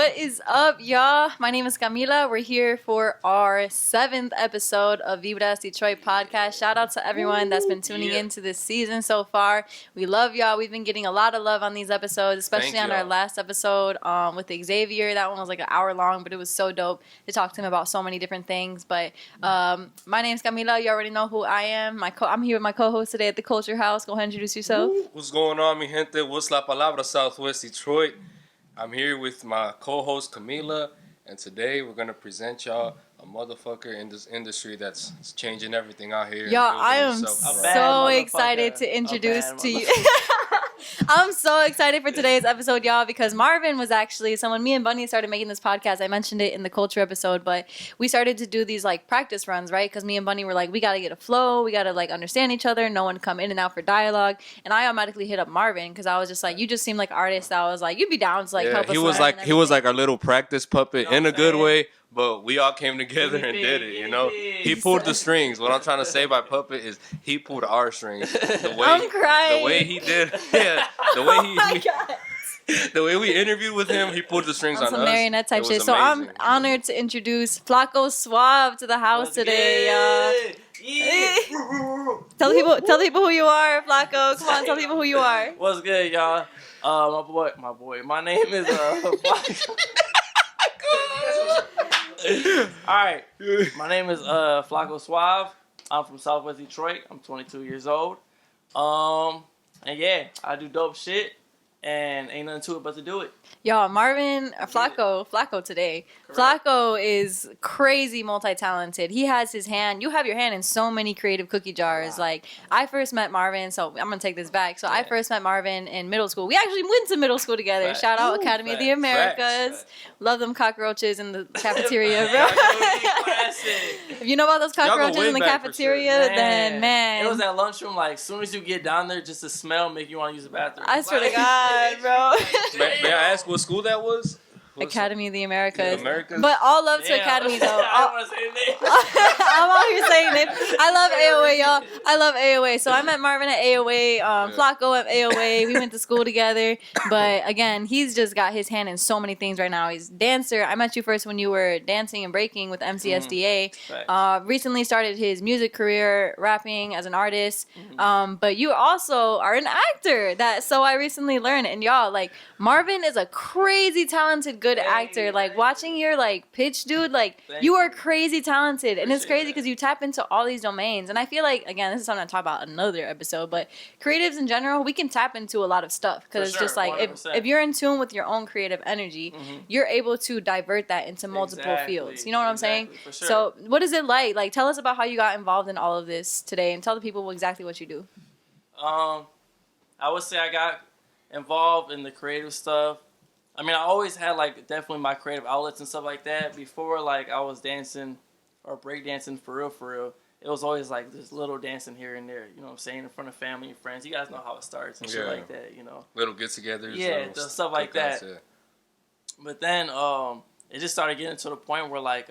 What is up, y'all? My name is Camila. We're here for our 7th episode of Vibras Detroit podcast. Shout out to everyone that's been tuning into this season so far. We love y'all. We've been getting a lot of love on these episodes, especially on our last episode with Xavier. That one was like an hour long, but it was so dope to talk to him about so many different things. But my name's Camila. You already know who I am. I'm here with my co-host today at the Culture House. Go ahead and introduce yourself. What's going on, mi gente? What's la palabra, Southwest Detroit? I'm here with my co-host Camila, and today we're gonna present y'all a motherfucker in this industry that's changing everything out here. Y'all, I am so excited to introduce to you. I'm so excited for today's episode, y'all, because Marvin was actually someone. Me and Bunny started making this podcast. I mentioned it in the culture episode, but we started to do these like practice runs, right? Because me and Bunny were like, we gotta get a flow, we gotta like understand each other, no one come in and out for dialogue. And I automatically hit up Marvin because I was just like, you just seem like an artist. I was like, you'd be down to like help us. He was like our little practice puppet in a good way. But we all came together and did it, you know? He pulled the strings. What I'm trying to say by puppet is he pulled our strings. I'm crying. The way he did, yeah. The way oh my God. The way we interviewed with him, he pulled the strings on some us. Marionette type shit. So I'm honored to introduce Flackosuave to the house today, y'all. Yeah. Tell people who you are, Flacco. Come on, tell people who you are. What's good, y'all? My boy. My name is Flacco. Alright, my name is Flackosuave. I'm from Southwest Detroit. I'm 22 years old. And yeah, I do dope shit, and ain't nothing to it but to do it. Y'all, Flacco today. Correct. Flacco is crazy multi-talented. He has his hand. You have your hand in so many creative cookie jars. Wow. Like, I first met Marvin, so I'm going to take this back. So I first met Marvin in middle school. We actually went to middle school together. Facts. Shout out Academy of the Americas. Facts. Love them cockroaches in the cafeteria, bro. If you know about those cockroaches in the cafeteria, sure. Then, man. It was that lunchroom, like, as soon as you get down there, just the smell make you want to use the bathroom. I swear to God, bro. May I ask what school that was? Academy of the Americas. Americas. But all love to Academy, though. I don't want to say the name. I'm out here saying it. I love AOA, y'all. I love AOA. So I met Marvin at AOA, Flacco at AOA. We went to school together. But again, he's just got his hand in so many things right now. He's a dancer. I met you first when you were dancing and breaking with MCSDA. Recently started his music career, rapping as an artist. But you also are an actor. So I recently learned. And y'all, like, Marvin is a crazy talented good actor. Like, watching your like pitch, dude, like you are crazy talented. And it's crazy because you tap into all these domains. And I feel like, again, this is something I talk about another episode, but creatives in general, we can tap into a lot of stuff because it's just like if you're in tune with your own creative energy, you're able to divert that into multiple fields. You know what I'm saying? For sure. So what is it like? Like, tell us about how you got involved in all of this today and tell the people exactly what you do. I would say I got involved in the creative stuff. I mean, I always had, like, definitely my creative outlets and stuff like that. Before, like, I was dancing or breakdancing for real. It was always, like, this little dancing here and there, you know what I'm saying, in front of family and friends. You guys know how it starts and shit like that, you know. Little get-togethers. Yeah, stuff like that. Yeah. But then it just started getting to the point where, like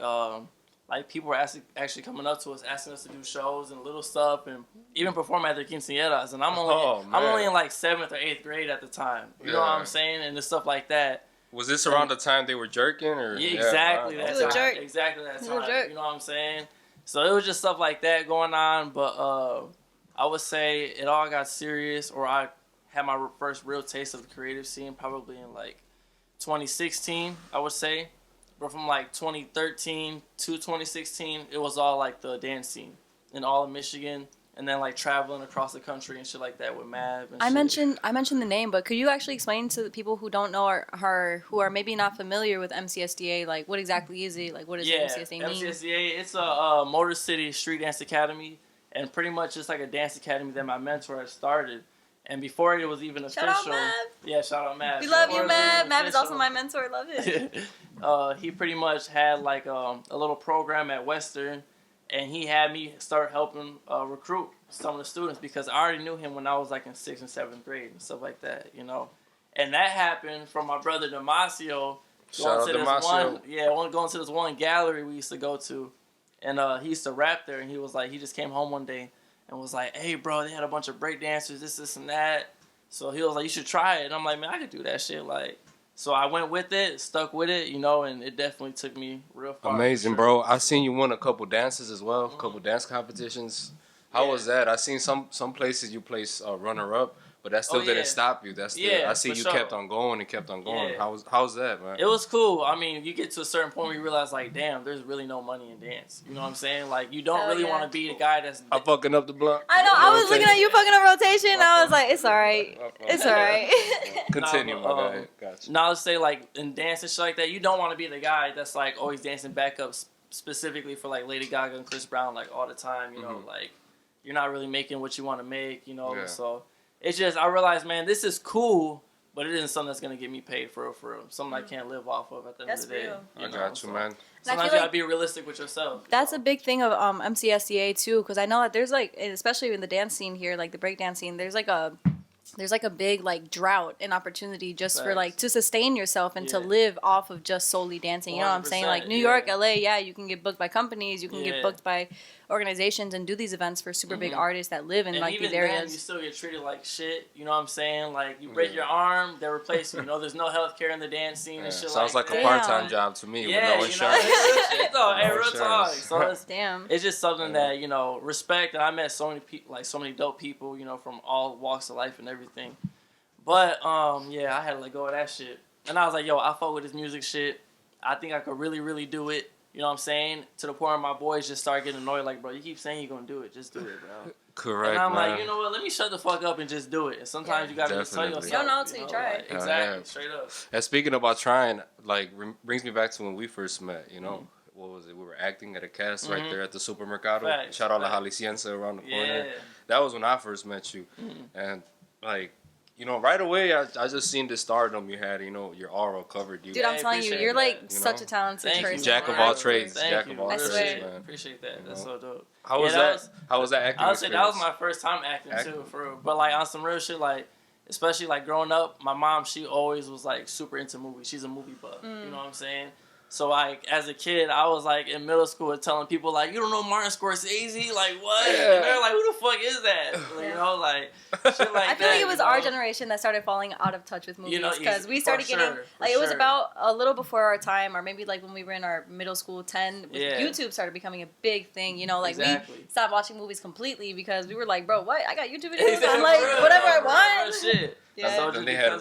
people were actually coming up to us, asking us to do shows and little stuff, and even perform at their quinceañeras. And I'm only in like 7th or 8th grade at the time. You know what I'm saying? And the stuff like that. Was this around the time they were jerking, or? Yeah, exactly that time. Jerk. Exactly that time. You know what I'm saying? So it was just stuff like that going on. But I would say it all got serious, or I had my first real taste of the creative scene probably in like 2016. I would say. But from like 2013 to 2016, it was all like the dance scene in all of Michigan, and then like traveling across the country and shit like that with Mav. And I mentioned the name, but could you actually explain to the people who don't know or who are maybe not familiar with MCSDA, like what exactly is it? Like what does MCSDA mean? MCSDA, it's a Motor City Street Dance Academy, and pretty much just like a dance academy that my mentor had started. And before it was even official. Shout out Mav. Yeah, shout out Mav. We love you, Mav. Mav is also my mentor. Love it. He pretty much had like a little program at Western, and he had me start helping recruit some of the students because I already knew him when I was like in 6th and 7th grade and stuff like that, you know. And that happened from my brother Damasio going to this one gallery we used to go to, and he used to rap there, and he was like, he just came home one day and was like, hey, bro, they had a bunch of break dancers, this, and that. So he was like, you should try it. And I'm like, man, I could do that shit. Like, So I went with it, stuck with it, you know, and it definitely took me real far. Amazing, bro. I seen you win a couple dances as well, a couple dance competitions. How was that? I seen some places you place runner up, but that still didn't stop you. That's still, I see you kept on going and kept on going. Yeah. How's that, man? It was cool. I mean, you get to a certain point where you realize, like, damn, there's really no money in dance. You know what I'm saying? Like, you don't really want to be the guy that's. I'm fucking up the blunt. I know. I was looking at you fucking up rotation. I was like, it's all right. It's all right. Continue, my guy. Gotcha. Now, let's say, like, in dance and shit like that, you don't want to be the guy that's, like, always dancing backups specifically for, like, Lady Gaga and Chris Brown, like, all the time. You know, like, you're not really making what you want to make, you know? Yeah. So it's just, I realized, man, this is cool, but it isn't something that's going to get me paid for real. Something I can't live off of at the end of the day. I got you, man. Sometimes you got to be realistic with yourself. That's a big thing of MCSDA, too, because I know that there's, like, especially in the dance scene here, like the breakdance scene, there's like a big like drought and opportunity just for like to sustain yourself and to live off of just solely dancing. You know what I'm saying? Like New York, LA, you can get booked by companies, you can get booked by organizations and do these events for super big artists that live in like these areas. Then, you still get treated like shit. You know what I'm saying? Like you break your arm, they replace you. You know, there's no health care in the dance scene and shit. Sounds like that. a part-time job to me with no insurance. Real talk. So it's just something that, you know, respect. And I met so many people, like so many dope people, you know, from all walks of life and everything. But I had to let go of that shit. And I was like, yo, I fuck with this music shit. I think I could really, really do it. You know what I'm saying? To the point where my boys just start getting annoyed. Like, bro, you keep saying you're gonna do it. Just do it, bro. Correct. And I'm like, you know what? Let me shut the fuck up and just do it. And sometimes you gotta just tell yourself. You don't know until you try. Like, exactly. Straight up. And speaking about trying, like, brings me back to when we first met. You know, what was it? We were acting at a cast right there at the supermercado. Facts. Shout out to Jalisciense around the corner. That was when I first met you, and like. You know, right away, I just seen the stardom you had. You know, your aura covered you. Dude, I'm telling you, you're like such a talented person. Jack of all trades. Jack of all trades, man. Appreciate that. That's so dope. How was that? How was that acting? I would say that was my first time acting too, for real. But like on some real shit, like especially like growing up, my mom, she always was like super into movies. She's a movie buff. You know what I'm saying? So, like, as a kid, I was, like, in middle school telling people, like, you don't know Martin Scorsese? Like, what? Yeah. And they're like, who the fuck is that? Like, you know, like, shit like that. I feel like it was our generation that started falling out of touch with movies. Because we started getting, like, it was about a little before our time, or maybe, like, when we were in our middle school 10, YouTube started becoming a big thing. You know, like, we stopped watching movies completely because we were like, bro, what? I got YouTube videos. I'm like, whatever I want. Shit. Yeah. Then they had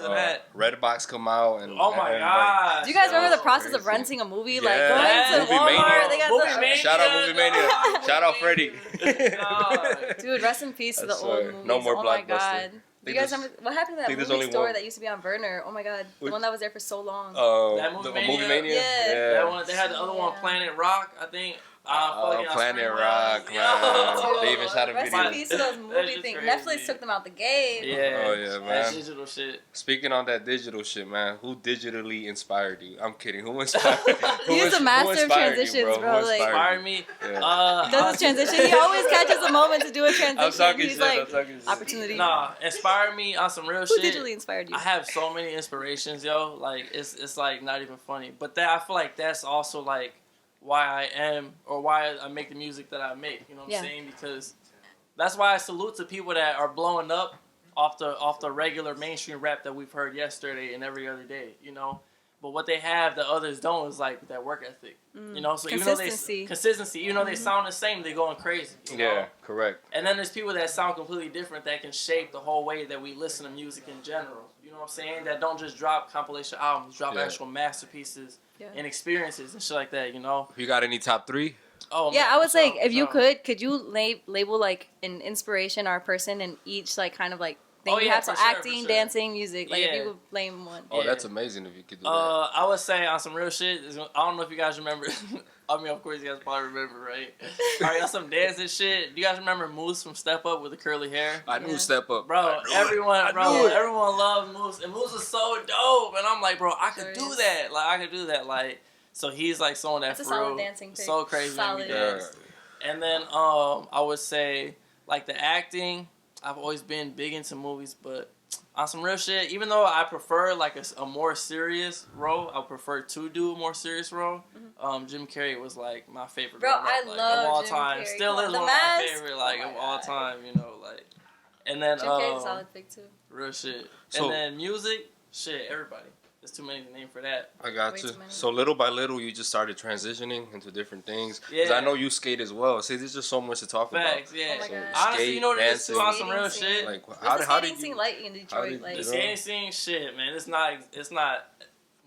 Redbox come out and oh my god! Do you guys remember the process of renting a movie? Like going to Walmart, they got the shout out Movie Mania, shout out Freddie. Dude, rest in peace to the old movies. No more Blockbuster. My god! Do you guys remember what happened to that movie store that used to be on Verner? Oh my god, the one that was there for so long. That Movie Mania. Yeah. That one. They had the other one, Planet Rock, I think. Planet Rock, man. They even shot a video. Rest in peace to those movie things. Netflix took them out the game. Yeah. Oh, yeah, man. That digital shit. Speaking on that digital shit, man, who digitally inspired you? I'm kidding. Who inspired He's a master of transitions, bro. Like, inspired me? Yeah. He does his transition. He always catches a moment to do a transition. He's like, opportunity. Nah, inspired me on some real shit. Who digitally inspired you? I have so many inspirations, yo. Like, it's like not even funny. But I feel like that's also like, why I am or why I make the music that I make, you know what I'm saying? Because that's why I salute to people that are blowing up off the regular mainstream rap that we've heard yesterday and every other day, you know? But what they have that others don't is like that work ethic, you know? So even though they sound the same, they're going crazy. You know? Yeah, correct. And then there's people that sound completely different that can shape the whole way that we listen to music in general. You know what I'm saying? That don't just drop compilation albums, drop actual masterpieces. And experiences and shit like that, you know. You got any top 3? Oh yeah, man, I would say if you could you label like an inspiration or a person in each like kind of like thing you have? So acting, dancing, music. Like if you could name one. Oh, that's amazing if you could do that. I would say on some real shit. I don't know if you guys remember. I mean, of course you guys probably remember, right? Alright, on some dancing shit. Do you guys remember Moose from Step Up with the curly hair? I knew Step Up, bro. Everyone loved Moose, and Moose is so dope. And I'm like, bro, I could do that. Like, I could do that. Like, so he's like someone that for real, dancing so crazy. Solid. And then I would say like the acting. I've always been big into movies, but on some real shit, even though I prefer like a more serious role, I prefer to do a more serious role. Jim Carrey was like my favorite. Bro, I love of all Jim time. Carrey. Still is one of my favorite of all time. You know, like, and then Jim Carrey's a solid pick too. Real shit. And then music, shit, everybody. There's too many to name for that. I got Way you. too many. So little by little, you just started transitioning into different things. Because Yeah. I know you skate as well. See, there's just so much to talk Facts, about. yeah. Oh my So God. Honestly, skate, you know what it is too, dancing, on some real Skating shit. like What's how the did skating scene like in Detroit? Like, The skating scene, shit, man. It's not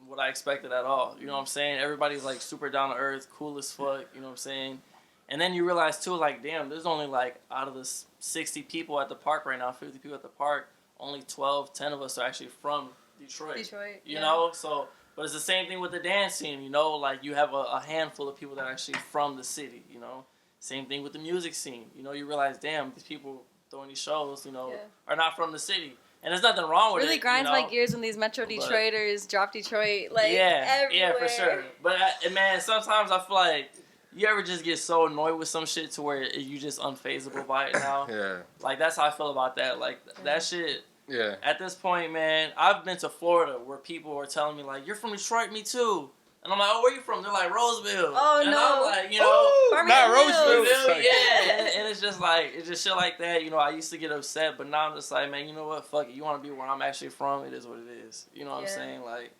what I expected at all. You know what I'm saying? Everybody's like super down to earth, cool as fuck. You know what I'm saying? And then you realize too, like, damn, there's only like out of the 60 people at the park right now, 50 people at the park, only 10 of us are actually from Detroit. You know, so. But it's the same thing with the dance scene, you know, like you have a handful of people that are actually from the city, you know. Same thing with the music scene. You know, you realize, damn, these people throwing these shows, you know, are not from the city. And there's nothing wrong with it. Really grinds you know? my gears when these Metro Detroiters drop Detroit, like, yeah, everywhere. for sure. But, man, sometimes I feel like you ever just get so annoyed with some shit to where you just unfazable by it now. Yeah. Like, that's how I feel about that. Like, that shit... Yeah. At this point, man, I've been to Florida where people are telling me, like, you're from Detroit, me too. And I'm like, oh, where you from? They're like, Roseville. Oh, and no. I'm like, you know. Ooh, not Roseville. You feel me? Yeah. And it's just like, it's just shit like that. You know, I used to get upset, but now I'm just like, man, you know what? Fuck it. You want to be where I'm actually from? It is what it is. You know what I'm saying? Like.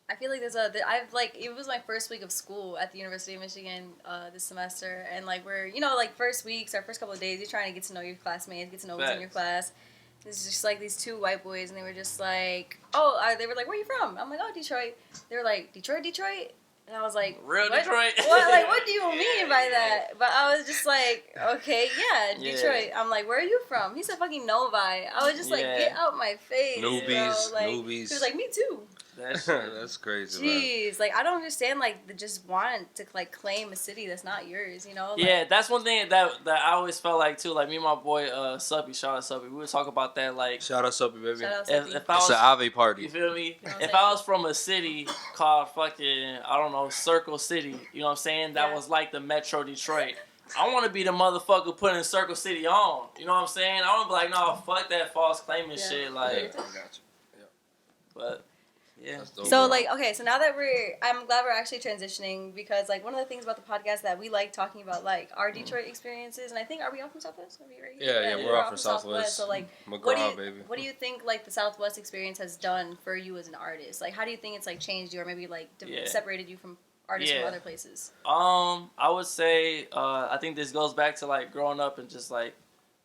I feel like it was my first week of school at the University of Michigan this semester. And, like, we're, you know, like, first weeks, our first couple of days, you're trying to get to know your classmates, get to know who's in your class. It's just like these two white boys, and they were just like, they were like, where are you from? I'm like, oh, Detroit. They were like, Detroit? And I was like, Real what? Detroit? What? Like, what do you mean by that? But I was just like, okay, yeah, Detroit. I'm like, where are you from? He said fucking Novi. I was just like, get out my face, newbies, bro. Like, newbies. He was like, me too. That's crazy, man. Jeez, like, I don't understand, like, the just want to, like, claim a city that's not yours, you know? Like, yeah, that's one thing that I always felt like, too. Like, me and my boy, Suppy, shout out Suppy, we would talk about that, like... Shout out Suppy, baby. Shout out Suppy. If I was, it's an Ave party. You feel me? You know If I was from a city called fucking, I don't know, Circle City, you know what I'm saying? That was like the Metro Detroit. I want to be the motherfucker putting Circle City on. You know what I'm saying? I want to be like, no, fuck that false claiming shit. Like, I got you. But... yeah. So, like, okay, so now that I'm glad we're actually transitioning because, like, one of the things about the podcast that we like talking about, like, our Detroit experiences, and I think, are we all from Southwest? Are we right here? Yeah, we're all from Southwest. So, like, McGraw, what do you think, like, the Southwest experience has done for you as an artist? Like, how do you think it's, like, changed you or maybe, like, separated you from artists from other places? I would say, I think this goes back to, like, growing up and just, like,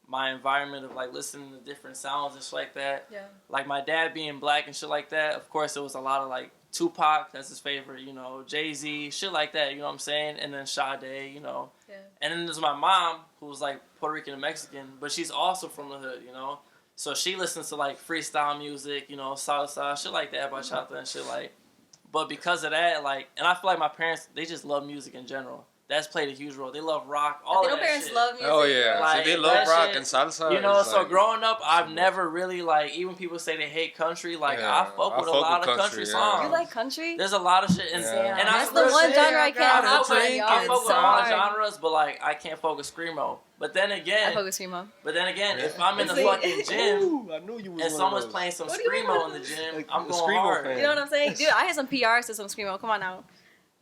my environment of, like, listening to different sounds and shit like that. Yeah. Like, my dad being black and shit like that, of course, there was a lot of, like, Tupac, that's his favorite, you know, Jay-Z, shit like that, you know what I'm saying? And then Sade, you know. Yeah. And then there's my mom, who was, like, Puerto Rican and Mexican, but she's also from the hood, you know? So she listens to, like, freestyle music, you know, salsa, shit like that, bachata and shit, like. But because of that, like, and I feel like my parents, they just love music in general. That's played a huge role. They love rock, all that parents shit. love music. Oh, yeah. Like, see, they love rock shit, and salsa. You know, so like, growing up, I've never really, like, even people say they hate country. Like, I fuck with a lot of country songs. You like country? There's a lot of shit. And that's the one genre I can't fuck with, y'all. I fuck It's with so all hard. genres, but, like, I can't fuck with Screamo. But then again, I fuck with Screamo. But then again, if I'm in the fucking gym Ooh, I knew you was and someone's playing some Screamo in the gym, I'm going hard. You know what I'm saying? Dude, I had some PRs to some Screamo. Come on now.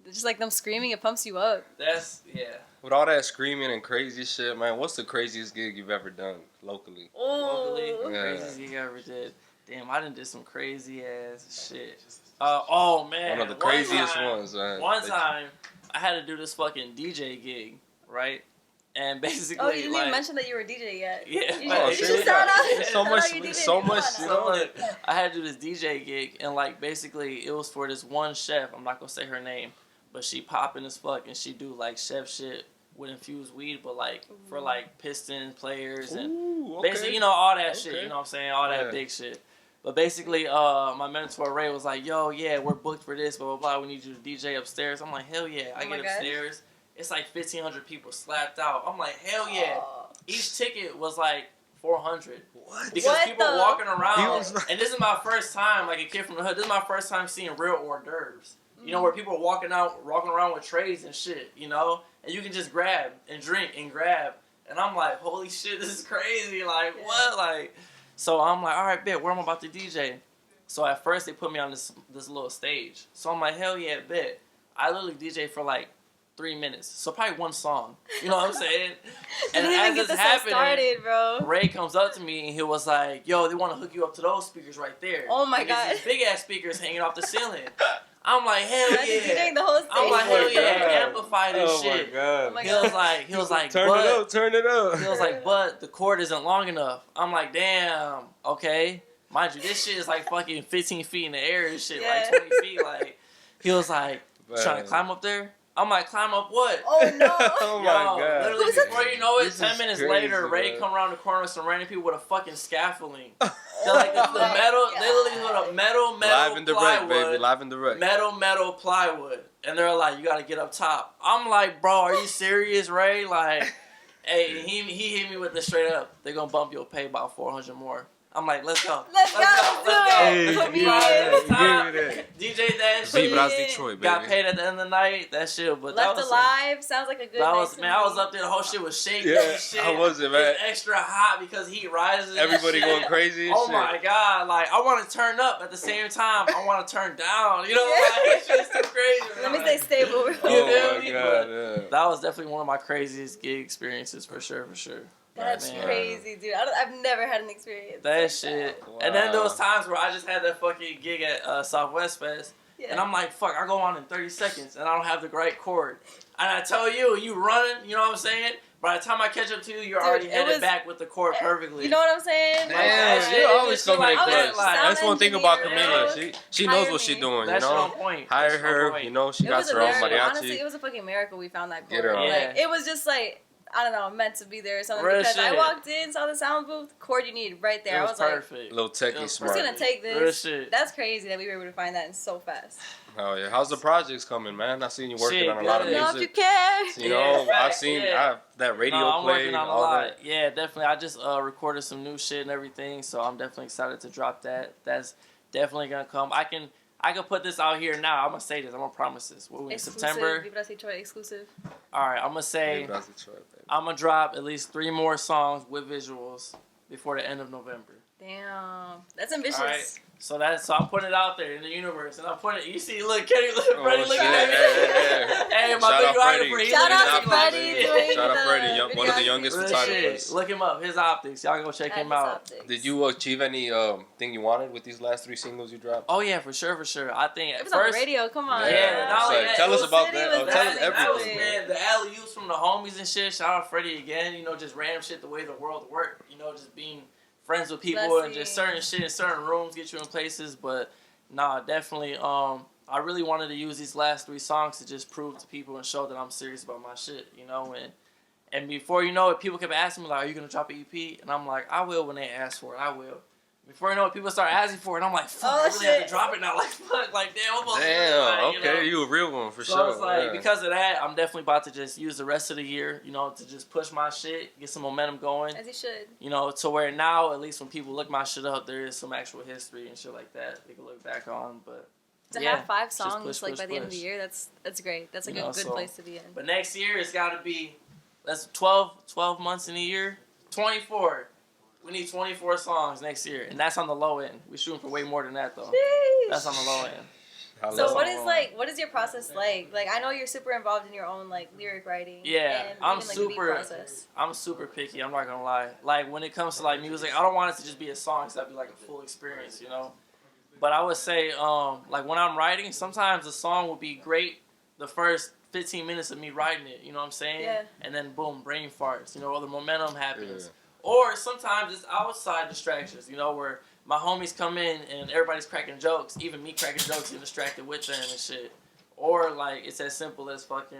Just like them screaming, it pumps you up. That's, With all that screaming and crazy shit, man, what's the craziest gig you've ever done locally? Locally, craziest gig I ever did. Damn, I done did some crazy ass shit. Oh man, one of the craziest ones, man. One time, I had to do this fucking DJ gig, right? And basically, you didn't even mention that you were a DJ yet. Yeah, you should start out. So much, you know. I had to do this DJ gig, and like basically, it was for this one chef. I'm not gonna say her name. But she popping as fuck, and she do, like, chef shit with infused weed, but, like, for, like, Piston players and basically, you know, all that shit, you know what I'm saying? All that big shit. But basically, my mentor, Ray, was like, yo, yeah, we're booked for this, blah, blah, blah. We need you to DJ upstairs. I'm like, hell yeah. I get upstairs. It's, like, 1,500 people slapped out. I'm like, hell yeah. Each ticket was, like, 400. What? Because people walking around, and this is my first time, like, a kid from the hood, this is my first time seeing real hors d'oeuvres. You know, where people are walking around with trays and shit, you know? And you can just grab and drink and grab. And I'm like, holy shit, this is crazy. Like, what? Like, so I'm like, all right, bet, where am I about to DJ? So at first they put me on this little stage. So I'm like, hell yeah, bet. I literally DJ for like 3 minutes. So probably one song. You know what I'm saying? And Didn't as even get it's the set happening, started, bro. Ray comes up to me and he was like, "Yo, they want to hook you up to those speakers right there." Oh my And there's God. these big ass speakers hanging off the ceiling. I'm like, hell Imagine yeah. DJing the whole stage. I'm like, Oh my hell yeah, God. amplify this Oh shit. my god. Oh my He was like, turn but, it up, turn it up. He was like, but the cord isn't long enough. I'm like, damn, okay. Mind you, this shit is like fucking 15 feet in the air and shit, Yeah. like 20 feet. Like, he was like, trying to climb up there? I'm like, climb up what? Oh no. Oh my god. Literally, Who's it? before you know it, This 10 is minutes crazy, later, Ray man. come around the corner with some random people with a fucking scaffolding. They're like the Oh my metal, God. they literally put a metal Live and direct, plywood. baby. Live and direct. Metal plywood. And they're like, you gotta get up top. I'm like, bro, are you serious, Ray? Like, hey, he hit me with the straight up. They're gonna bump your pay about 400 more. I'm like, let's go. Let's go. Hey, Put me give in. me that. DJ that Zebras shit. Detroit, baby. Got paid at the end of the night. That shit, but Left that was Alive sounds like a good That night was to man. me. I was up there. The whole shit was shaking. Yeah, and shit. how was it, man? It's extra hot because heat rises. and Everybody shit. going crazy and Oh shit. my god! Like I want to turn up at the same time. I want to turn down. You know, like it's just too crazy. Let me man. stay stable. You Oh feel my me? god, But yeah. That was definitely one of my craziest gig experiences for sure. That's Man. crazy, dude. I've never had an experience. That like shit. Wow. And then there was times where I just had that fucking gig at Southwest Fest. Yeah. And I'm like, fuck, I go on in 30 seconds and I don't have the right chord. And I tell you, you running, you know what I'm saying? By the time I catch up to you, you're Dude, already it headed was- back with the chord perfectly. You know what I'm saying? Damn, that shit, you it always just feel coming in like clutch. that, That's one thing about engineer, Camila. bro. She knows Hire what she's me. doing, you That's on know? point. Hire That's on her, point. you know, she It got was a her own miracle. mariachi. Honestly, it was a fucking miracle we found that Get chord. her on. Like, it was just like, I don't know, meant to be there or something. Real Because I shit. walked in, saw the sound booth, chord you need right there. It I was was like, perfect. Little techie It was smart. who's gonna take Real this? shit. That's crazy that we were able to find that in so fast. Oh yeah, how's the projects coming, man? I seen you working Shit, on a lot of good. Know if you music. care. You know, Yeah, I've fact, seen yeah. I have that radio No, I'm play, working on a all lot. that. Yeah, definitely. I just recorded some new shit and everything, so I'm definitely excited to drop that. That's definitely gonna come. I can put this out here now. I'm gonna say this. I'm gonna promise this. What we in Exclusive. September? Vibras Detroit exclusive. All right. I'm gonna say That's Detroit, baby. I'm gonna drop at least 3 more songs with visuals before the end of November. Damn. That's ambitious. All right. So I'm putting it out there in the universe, and I'm putting it. You see, look, Kenny, look, Freddie, look shit. at me. Hey, Hey, my Shout out videographer. Freddie. he Shout looking out at to me. Freddie doing Shout out the Freddie, one of the videography. youngest Real photographers. shit. Look him up. His optics. Y'all go check him Atlas out. Optics. Did you achieve any thing you wanted with these last 3 singles you dropped? Oh yeah, for sure. I think It at was on the first. radio. Come on. Yeah, not only Like, that, tell it us was- about City that. was Tell us that- That was, everything. man, the alley-oops from the homies and shit. Shout out Freddie again. You know, just random shit, the way the world worked. You know, just being friends with people and just certain shit in certain rooms get you in places. But nah, definitely. I really wanted to use these last 3 songs to just prove to people and show that I'm serious about my shit. You know, and before you know it, people kept asking me like, "Are you gonna drop an EP?" And I'm like, "I will when they ask for it. I will." Before you know it, people start asking for it. And I'm like, "Fuck, Oh, I really have shit. to drop it now." Like, fuck, like damn, I'm supposed to do it, Damn, like, you know? okay, you a real one for So sure. it's like, yeah. because of that, I'm definitely about to just use the rest of the year, you know, to just push my shit, get some momentum going, As he should. you know, to where now, at least when people look my shit up, there is some actual history and shit like that they can look back on. But To yeah, have 5 just songs push, like push, by the end of the push. year, that's great. That's a You good know, good so- place to be in. But next year, it's got to be, that's 12 months in a year, 24. We need 24 songs next year, and that's on the low end. We're shooting for way more than that, though. Sheesh. That's on the low end. I So love what it. is what is your process like? Like I know you're super involved in your own like lyric writing. Yeah, and I'm even, like, the beat super- process. I'm super picky. I'm not gonna lie. Like when it comes to like music, I don't want it to just be a song. It's gotta be like a full experience, you know. But I would say, like when I'm writing, sometimes a song would be great the first 15 minutes of me writing it. You know what I'm saying? Yeah. And then boom, brain farts. You know, or the momentum happens. Yeah. Or sometimes it's outside distractions. You know, where my homies come in and everybody's cracking jokes, even me cracking jokes and distracted with them and shit. Or like it's as simple as fucking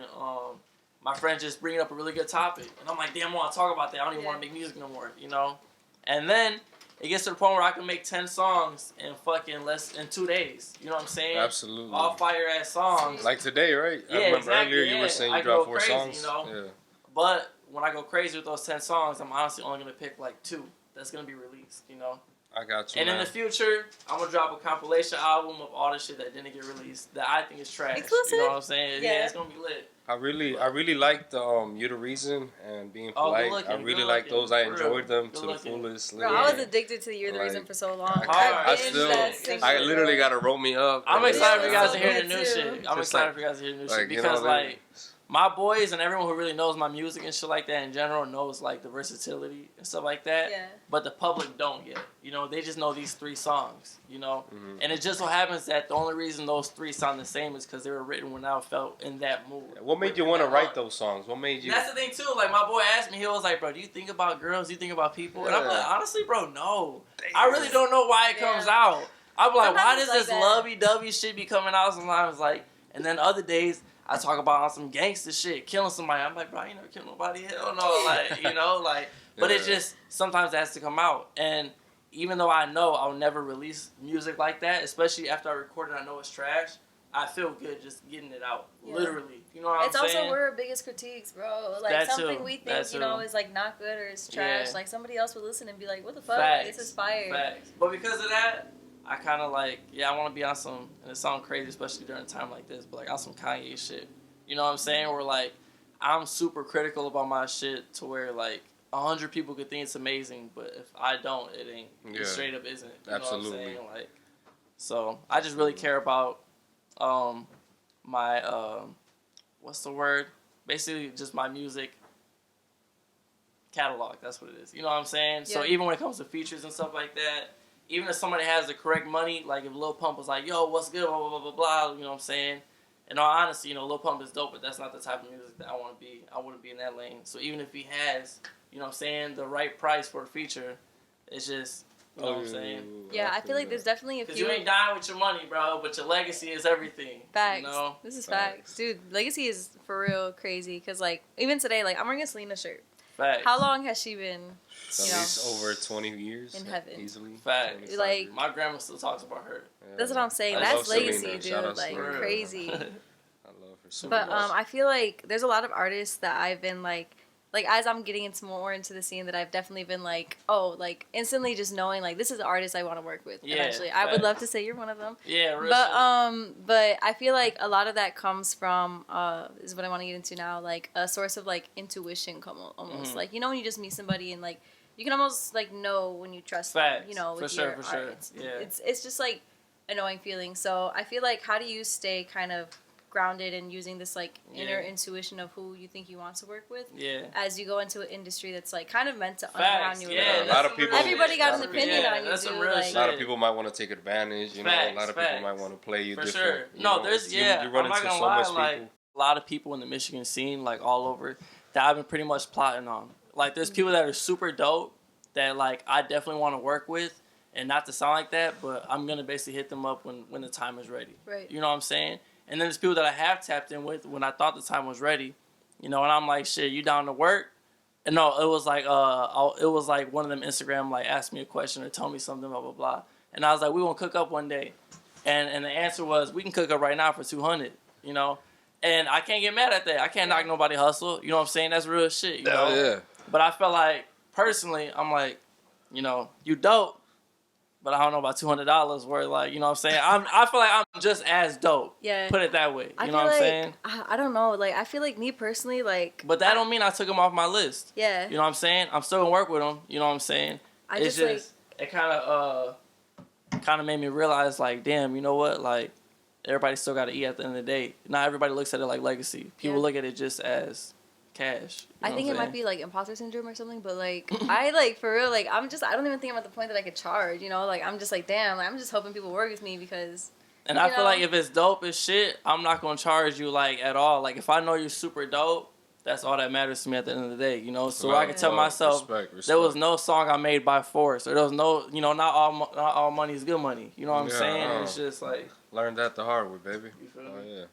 my friend just bringing up a really good topic, and I'm like, damn, I want to talk about that. I don't even want to make music no more, you know. And then it gets to the point where I can make 10 songs in fucking in 2 days. You know what I'm saying? Absolutely. All fire ass songs. Like today, right? I Yeah, remember exactly, earlier you yeah. were saying I you dropped go 4 crazy, songs. you know? Yeah. But when I go crazy with those 10 songs, I'm honestly only gonna pick like 2 that's gonna be released, you know. I got you. And in man. the future, I'm gonna drop a compilation album of all the shit that didn't get released that I think is trash. Exclusive? You know what I'm saying? Yeah. Yeah, it's gonna be lit. I really liked You the Reason and Being Oh, good Polite. looking, I really good liked looking, those. I for real. enjoyed them Good to the looking. fullest. Bro, I literally. was addicted to You're the Reason Like, for so long. I binged still, that same I shit, literally bro. got to roll me up. I'm and excited for just, you guys so to hear good the new too. shit. I'm Just excited like- for you guys to hear the new like, shit you know, because like my boys and everyone who really knows my music and shit like that in general knows like the versatility and stuff like that. Yeah. But the public don't yet. You know, they just know these 3 songs, you know? And it just so happens that the only reason those 3 sound the same is because they were written when I felt in that mood. What made you want to write those songs? What made you? That's the thing, too. Like, my boy asked me, he was like, bro, do you think about girls? Do you think about people? And I'm like, honestly, bro, no. I really don't know why it comes out. I'm like, why does this lovey-dovey shit be coming out sometimes? Like, and then other days, I talk about on some gangster shit, killing somebody. I'm like, bro, you never killed nobody. Hell no. Like, you know, like, but it just, sometimes it has to come out. And even though I know I'll never release music like that, especially after I record it, I know it's trash, I feel good just getting it out. Yeah. Literally. You know what I'm saying? It's also one of our biggest critiques, bro. Like, that something too. we think, you know, is, like, not good or is trash. Yeah. Like, somebody else would listen and be like, what the fuck? Facts. This is fire. Facts. But because of that, I kind of like, I want to be on some, and it sounds crazy, especially during a time like this, but like on some Kanye shit. You know what I'm saying? Where like, I'm super critical about my shit to where like 100 people could think it's amazing, but if I don't, it ain't. It straight up isn't. You Absolutely. know what I'm saying? Like, so I just really care about my what's the word? Basically, just my music catalog. That's what it is. You know what I'm saying? Yeah. So even when it comes to features and stuff like that. Even if somebody has the correct money, like if Lil Pump was like, yo, what's good, blah, blah, blah, blah, blah, you know what I'm saying? In all honesty, you know, Lil Pump is dope, but that's not the type of music that I want to be. I wouldn't be in that lane. So even if he has, you know what I'm saying, the right price for a feature, it's just, you know what I'm saying? Yeah, I feel like there's definitely a few. Because you ain't dying with your money, bro, but your legacy is everything. Facts. You know? This is facts. Dude, legacy is for real crazy. Because, like, even today, like, I'm wearing a Selena shirt. Facts. How long has she been? At least over 20 years. In heaven. Easily. Facts. Like, years. My grandma still talks about her. Yeah. That's what I'm saying. That's legacy, dude. Like, crazy. I love her so but much. I feel like there's a lot of artists that I've been like as I'm getting into more into the scene, that I've definitely been like, oh, like instantly just knowing like this is an artist I want to work with. Yeah, eventually, I would love to say you're one of them. Yeah, real but I feel like a lot of that comes from is what I want to get into now, like a source of like intuition, almost like, you know, when you just meet somebody and like you can almost like know when you trust them, you know, with your art. Yeah, it's just like annoying feeling. So I feel like, how do you stay kind of grounded and using this like inner intuition of who you think you want to work with as you go into an industry that's like kind of meant to underground you. A lot of people, everybody got an opinion on you, dude. Like, a lot of people might want to take advantage, you know. A lot of people might want to play you different. Sure. You No, know, there's you I'm run not into gonna so lie, much like people. a lot of people in the Michigan scene, like all over, that I've been pretty much plotting on. Like there's people that are super dope that like I definitely want to work with, and not to sound like that, but I'm gonna basically hit them up when the time is ready. Right. You know what I'm saying? And then there's people that I have tapped in with when I thought the time was ready, you know, and I'm like, shit, you down to work? And no, it was like one of them Instagram like asked me a question or told me something, blah blah blah, and I was like, we gonna cook up one day, and the answer was, we can cook up right now for 200, you know, and I can't get mad at that. I can't knock nobody hustle, you know what I'm saying? That's real shit, you know. Yeah. But I felt like personally, I'm like, you know, you dope. But I don't know about $200 where, like, you know what I'm saying? I feel like I'm just as dope. Yeah. Put it that way. You know what like, I'm saying? I don't know. Like, I feel like me personally, like... But that don't mean I took him off my list. Yeah. You know what I'm saying? I'm still going to work with him. You know what I'm saying? It's just it kind of made me realize, like, damn, you know what? Like, everybody still got to eat at the end of the day. Not everybody looks at it like legacy. People look at it just as cash. I think it might be like imposter syndrome or something, but like I like for real, like I don't even think I'm at the point that I could charge, you know, like I'm just like, damn, like, I'm just hoping people work with me because and I feel like if it's dope as shit, I'm not gonna charge you like at all. Like if I know you're super dope, that's all that matters to me at the end of the day, you know. So I can tell myself respect. There was no song I made by force, or there was no, you know, not all money is good money. You know what I'm saying? It's just like learned that the hard way, baby. You feel me? Yeah.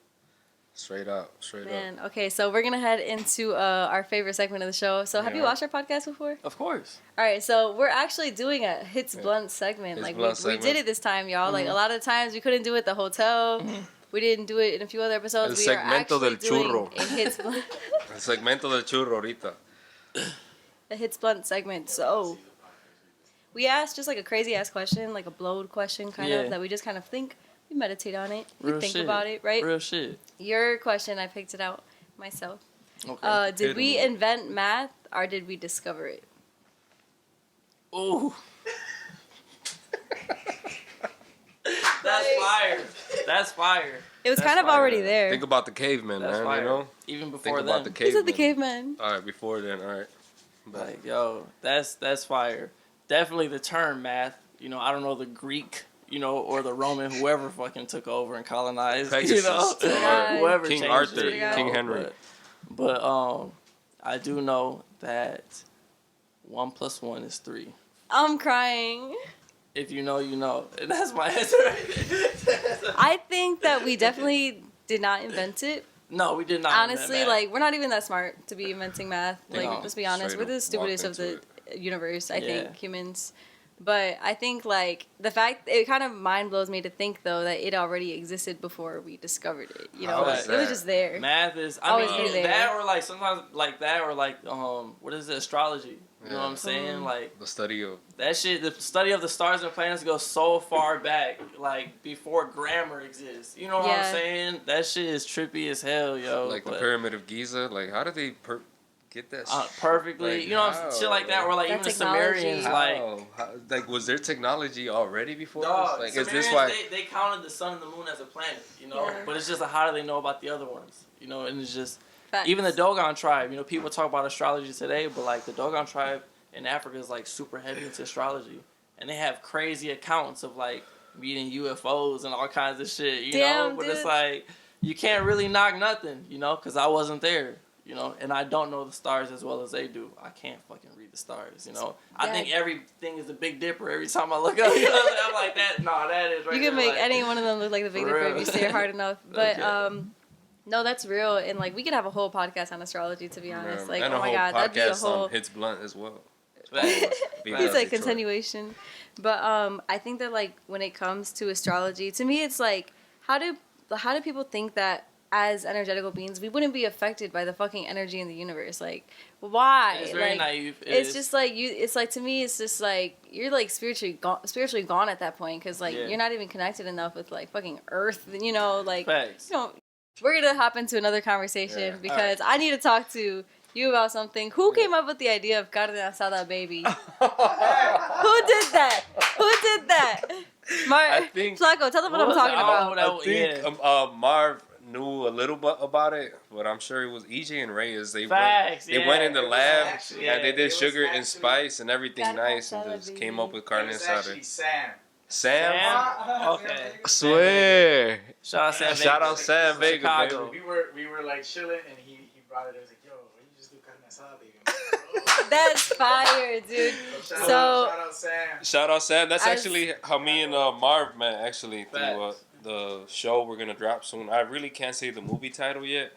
Straight up. Man, okay, so we're gonna head into our favorite segment of the show. So have you watched our podcast before? Of course. All right, so we're actually doing a Hits Blunt segment. Like we did it this time, y'all. Like a lot of the times we couldn't do it at the hotel. We didn't do it in a few other episodes. El we are segmento actually del doing churro. a Hits Blunt. El segmento del churro ahorita. A Hits Blunt segment. So we asked just like a crazy ass question, like a blowed question kind of, that we just kind of think. We meditate on it. We think about it, right? Real shit. Your question, I picked it out myself. Okay. Did we invent math or did we discover it? Ooh. That's fire. That's fire. It was That's kind of fire. already there. Think about the cavemen, That's man. fire. You know. Even before Think then. about the He said cavemen. the caveman. All right, before then. All right. But Like, yo, that's fire. Definitely the term math. You know, I don't know the Greek, you know, or the Roman, whoever fucking took over and colonized, Pegasus, you know, Yeah. whoever King changed Arthur, it, you know, King Henry. But I do know that 1 + 1 is 3. I'm crying. If you know, you know. And that's my answer right there. I think that we definitely did not invent it. No, we did not. Honestly, invent like, we're not even that smart to be inventing math. Like, No, let's be honest, straight we're the up stupidest of walked the into universe, I Yeah. think, humans. But I think, like, the fact, it kind of mind blows me to think, though, that it already existed before we discovered it. You know, How is it was that? just there. that. Math is, I Always mean, been there. that or like sometimes like that or like, what is it, astrology? You know what I'm Mm. saying? Like, the study of that shit, the study of the stars and planets goes so far back, like before grammar exists. You know what Yeah. I'm saying? That shit is trippy as hell, yo. like the but, pyramid of Giza. Like, how did they get that? perfectly, Like, you know, how? shit like that, or like That even the technology. Sumerians, How? like, Like, was there technology already before dog, this? Like, is Sumerians, this why? they counted the sun and the moon as a planet, you know? Yeah. But it's just like, how do they know about the other ones? You know, and it's just, Facts. even the Dogon tribe, you know, people talk about astrology today, but like the Dogon tribe in Africa is like super heavy into astrology. And they have crazy accounts of like meeting UFOs and all kinds of shit, you know? Damn, But dude. it's like, you can't really knock nothing, you know, because I wasn't there. You know, and I don't know the stars as well as they do. I can't fucking read the stars, you know. I Yeah. think everything is a Big Dipper every time I look up. You know, I'm like, that, nah, that is right You there, can make like, any one of them look like the Big For Dipper if real. you stare hard enough. But Okay. no, that's real, and like we could have a whole podcast on astrology. To be honest, like and oh a my whole god, that'd be a podcast whole. on Hits Blunt as well. Facts. Be Facts. about It's like Detroit. continuation, but I think that like when it comes to astrology, to me it's like how do people think that as energetical beings we wouldn't be affected by the fucking energy in the universe? Like why? It's very like, naive. It's just like you. It's like to me, it's just like you're like spiritually gone at that point because like Yeah. you're not even connected enough with like fucking Earth. You know, like Facts. you know. We're gonna hop into another conversation Yeah. because I need to talk to you about something. Who came up with the idea of Carne Savage, baby? Who did that? Who did that? I think- Flacco, tell them what I'm was talking it? about. Oh, I think yeah. Marv knew a little bit about it, but I'm sure it was EJ and Reyes. They Facts, went, they went in the yeah. It was lab actually- and they yeah, did it was sugar and actually- spice and everything Carne nice and Savage, just baby. came up with It Carne was actually Savage. Sam. Sam? Sam? Okay. I swear. Shout out Sam. Shout Vegas. out Sam Vega, Chicago. baby. We were like chilling, and he brought it. He was like, "Yo, why you just do carne asada, baby?" That's fire, dude. Shout So- out Sam. Shout out Sam. That's As- actually how me and Marv met actually through Facts. the show we're gonna drop soon. I really can't say the movie title yet,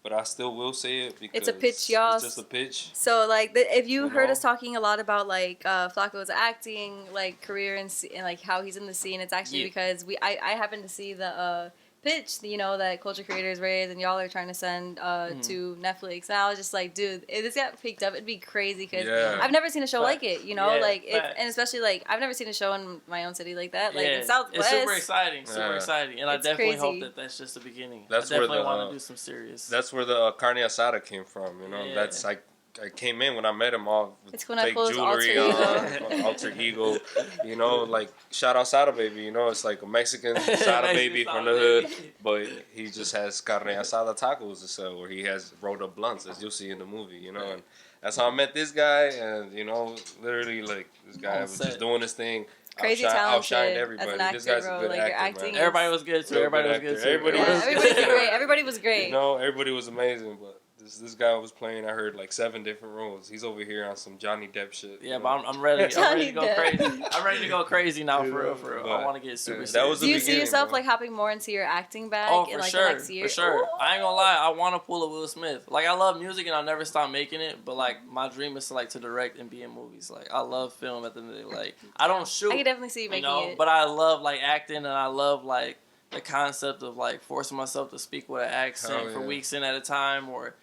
but I still will say it because It's a pitch, y'all. It's just a pitch. So like, if you You heard know? us talking a lot about like Flacco's acting like career and like how he's in the scene, it's actually Yeah. because I happened to see the pitch, you know, that Culture Creators raised and y'all are trying to send to Netflix, and I was just like, dude, if this got picked up, it'd be crazy because Yeah. I've never seen a show like it, you know, Yeah, like facts. and especially like I've never seen a show in my own city like that, like Yeah. in Southwest. It's super exciting, super Yeah. exciting, and I It's definitely crazy. hope that that's just the beginning. That's I where definitely the, want to do some serious. That's where the carne asada came from. You know, Yeah. that's like. I came in when I met him all with It's when I fake pulled his jewelry alter on, alter ego. You know, like shout out Sada Baby. You know, it's like a Mexican Sada Baby from the hood, but he just has carne asada tacos to sell, where he has rolled up blunts, as you'll see in the movie. You know, and that's how I met this guy. And you know, literally, like this guy On was set. just doing this thing. Crazy Outshined talented everybody. as an This actor, guy's bro. a good Like, your actor, acting man. Everybody was good too. Real Everybody good was good actor. too. Everybody Yeah, was- everybody was great. Everybody was great. You know, everybody was amazing, but this guy was playing. I heard like 7 different roles. He's over here on some Johnny Depp shit. Yeah, you but know? I'm ready. I'm ready to go Johnny Depp. crazy. I'm ready to go crazy now, for real, for real. I But, want to get super. that serious. was the Do you see beginning, yourself bro. like hopping more into your acting bag Oh, in for like sure, the next year? for sure. Ooh. I ain't gonna lie, I want to pull a Will Smith. Like, I love music and I'll never stop making it. But like, my dream is to like to direct and be in movies. Like, I love film. At the end of the day, like, I don't shoot, I could definitely see you you making know, it. but I love like acting and I love like the concept of like forcing myself to speak with an accent Hell for yeah. weeks in at a time, or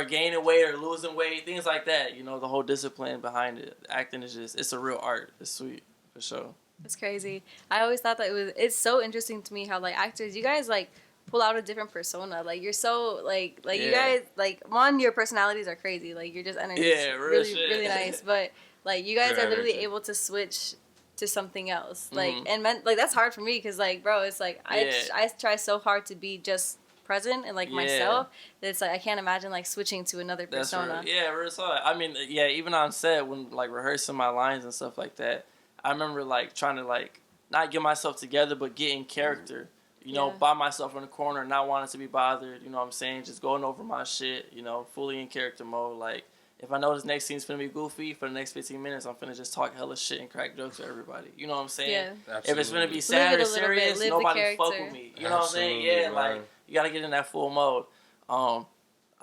gaining weight or losing weight, things like that. You know, the whole discipline behind it. Acting is just, it's a real art. It's sweet, for sure. It's crazy. I always thought that it's so interesting to me how like actors, you guys like pull out a different persona. Like you're so like you Yeah. guys like one, your personalities are crazy. Like you're just energy. Yeah, real really shit. really nice. But like you guys Good are literally energy. able to switch to something else. Like, and like that's hard for me because, like, bro, it's like I try so hard to be just present and like myself that it's like I can't imagine like switching to another persona. Yeah, real talk. I mean, yeah, even on set when like rehearsing my lines and stuff like that, I remember like trying to like not get myself together but get in character. You know, by myself in the corner, not wanting to be bothered. You know what I'm saying? Just going over my shit. You know, fully in character mode. Like, if I know this next scene's finna be goofy, for the next 15 minutes, I'm finna just talk hella shit and crack jokes to everybody. You know what I'm saying? Yeah. If it's finna be sad or serious, nobody fuck with me. You know what I'm saying? Yeah, man. like, you gotta get in that full mode.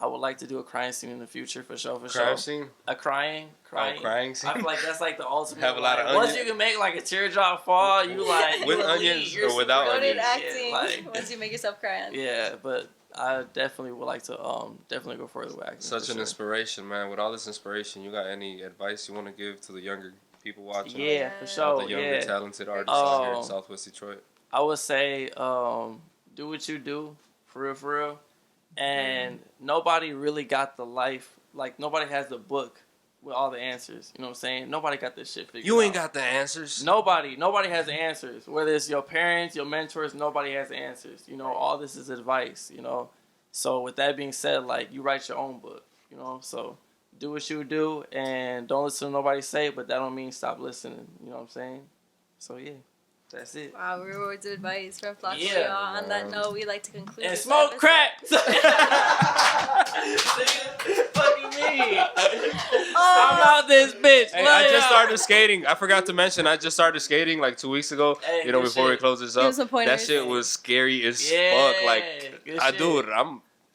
I would like to do a crying scene in the future, for sure, Crime scene? A crying scene. I feel like that's like the ultimate. Have a lot of once onion. you can make like a teardrop fall, you like With you onions you're or without Go onions? to acting Yeah, like, once you make yourself cry. yeah, but I definitely would like to definitely go further with acting. Such an inspiration, man. With all this inspiration, you got any advice you want to give to the younger people watching? Yeah, for sure. The younger, Yeah, talented artists out here in Southwest Detroit. I would say do what you do, for real. And nobody really got the life, like nobody has the book with all the answers. You know what I'm saying? Nobody got this shit figured out. You ain't got the answers. Nobody has the answers. Whether it's your parents, your mentors, nobody has the answers. You know, all this is advice, you know. So with that being said, like, you write your own book, you know. So do what you do and don't listen to nobody say, but that don't mean stop listening. You know what I'm saying? So yeah. That's it. Wow, real words of advice from Flacko. Yeah. Y'all. On that note, we like to conclude. And this smoke episode. crack. Fucking me. I'm out this bitch. Hey, I just started skating. I forgot to mention, I just started skating like 2 weeks ago. Hey, you know, good before we shit. close this Give up. us some That pointers. shit was scary as Yeah, fuck. Like, good I shit. dude,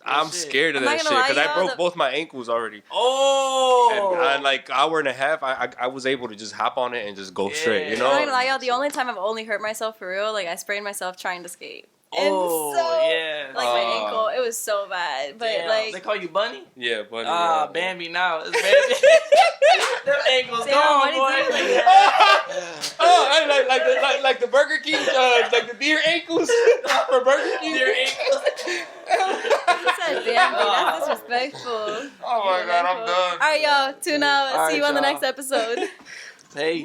I'm shit. scared of I'm that not shit gonna lie, because I y'all, broke both my ankles already. Oh. And like hour and a half, I was able to just hop on it and just go straight. You I'm know. not gonna lie, y'all. The only time I've only hurt myself for real, like I sprained myself trying to skate. Oh, and so, yeah. Like my ankle, it was so bad. But Damn. like, They call you Bunny? Yeah, buddy. Ah, Bambi now. It's Bambi. Them ankles Damn, gone, what boy. is it like that? Oh, like the Burger King, like the deer ankles for Burger King. Deer ankles. You said Bambi. That's disrespectful. Oh my God, I'm done. All right, y'all. Tune out. All See you right, on the y'all. next episode. Peace.